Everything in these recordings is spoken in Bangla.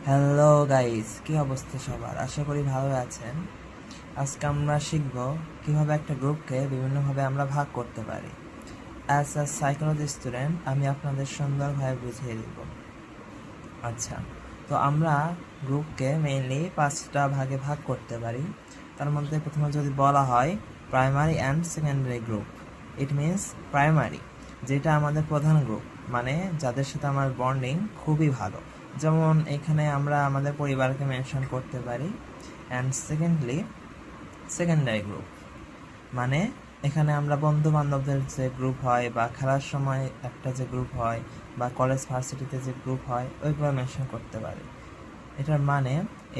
হ্যালো গাইস, কি অবস্থা সবার? আশা করি ভালো আছেন। আজকে আমরা শিখব কিভাবে একটা গ্রুপকে বিভিন্নভাবে আমরা ভাগ করতে পারি। অ্যাজ আ সাইকোলজি স্টুডেন্ট আমি আপনাদের সুন্দরভাবে বুঝিয়ে দিব। আচ্ছা, তো আমরা গ্রুপকে মেইনলি 5টা ভাগে ভাগ করতে পারি। তার মধ্যে প্রথমে যদি বলা হয় primary and secondary group, it means primary যেটা আমাদের প্রধান গ্রুপ, মানে যাদের সাথে আমার বন্ডিং খুবই ভালো, যেমন এখানে আমরা আমাদের পরিবারকে মেনশন করতে পারি। অ্যান্ড সেকেন্ডারি গ্রুপ মানে এখানে আমরা বন্ধু বান্ধবদের যে গ্রুপ হয় বা খেলার সময় একটা যে গ্রুপ হয় বা কলেজ ভার্সিটিতে যে গ্রুপ হয় ওইগুলো মেনশন করতে পারি। এটার মানে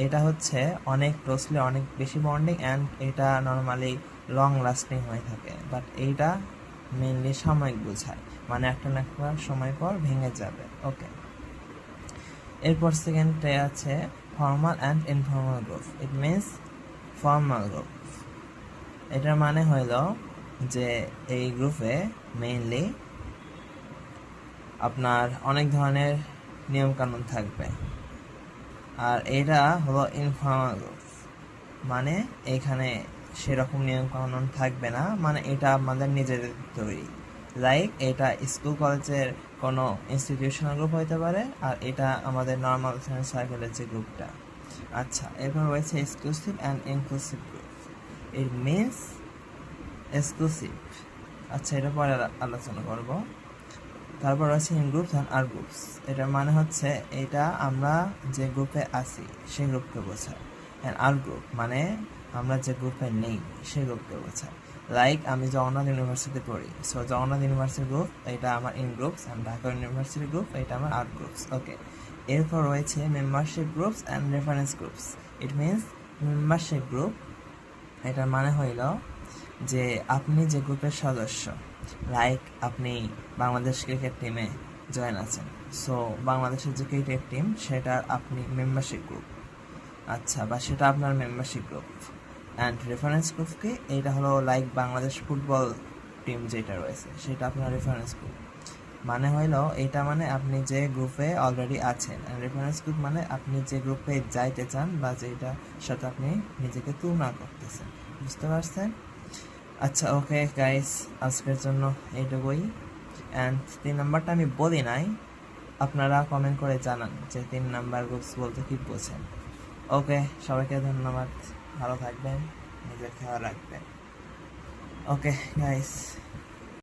এটা হচ্ছে অনেক ক্লোজলি, অনেক বেশি বন্ডিং অ্যান্ড এটা নর্মালি লং লাস্টিং হয়ে থাকে, বাট এইটা মেনলি সাময়িক বোঝায়, মানে একটা না একটা সময় পর ভেঙে যাবে। ওকে, এরপর সেকেন্ডে আছে formal and informal group, it means formal group. এটার মানে হইল যে এই গ্রুপে মেইনলি আপনার অনেক ধরনের নিয়মকানুন থাকবে। আর এটা হলো ইনফর্মাল গ্রুপ, মানে এখানে সেরকম নিয়মকানুন থাকবে না, মানে এটা আমাদের নিজেদের তৈরি। লাইক এটা স্কুল কলেজের কোনো ইনস্টিটিউশনাল গ্রুপ হতে পারে, আর এটা আমাদের নর্মাল ফ্রেন্ড সার্কেলের যে গ্রুপটা। আচ্ছা, এরপর রয়েছে exclusive and inclusive group, it means exclusive. আচ্ছা, এটা পরে আলোচনা করব। তারপর আছে ইন গ্রুপস অ্যান্ড আর গ্রুপস, এটার মানে হচ্ছে এটা আমরা যে গ্রুপে আছি সেই গ্রুপকে বোঝায়। অ্যান্ড আর গ্রুপ মানে আমরা যে গ্রুপে নেই সেই গ্রুপকে বোঝায়। লাইক আমি জগন্নাথ ইউনিভার্সিটি পড়ি, সো জগন্নাথ ইউনিভার্সিটি গ্রুপ এটা আমার in groups, and Dhaka university group এটা আমার আর গ্রুপস। ওকে, এরপর রয়েছে membership groups and reference groups, it means membership group এটার মানে হইল যে আপনি যে গ্রুপের সদস্য, লাইক আপনি বাংলাদেশ ক্রিকেট টিমে জয়েন আছেন, সো বাংলাদেশের যে ক্রিকেট টিম সেটার আপনি মেম্বারশিপ গ্রুপ। আচ্ছা, বা সেটা আপনার membership group. And reference group কি? এইটা হলো লাইক বাংলাদেশ ফুটবল টিম যেটা রয়েছে সেটা আপনার রেফারেন্স গ্রুপ। মানে হইল এইটা মানে আপনি যে গ্রুপে অলরেডি আছেন, অ্যান্ড রেফারেন্স গ্রুপ মানে আপনি যে গ্রুপে যাইতে চান বা যেটার সাথে আপনি নিজেকে তুলনা করতেছেন। বুঝতে পারছেন? আচ্ছা, ওকে গাইস, আজকের জন্য এইটুকুই। অ্যান্ড 3 নাম্বারটা আমি বলি নাই, আপনারা কমেন্ট করে জানান যে 3 নাম্বার গ্রুপস বলতে কি বোঝেন। ওকে, সবাইকে ধন্যবাদ, ভালো থাকবেন, নিজের খেয়াল রাখবেন। Okay guys.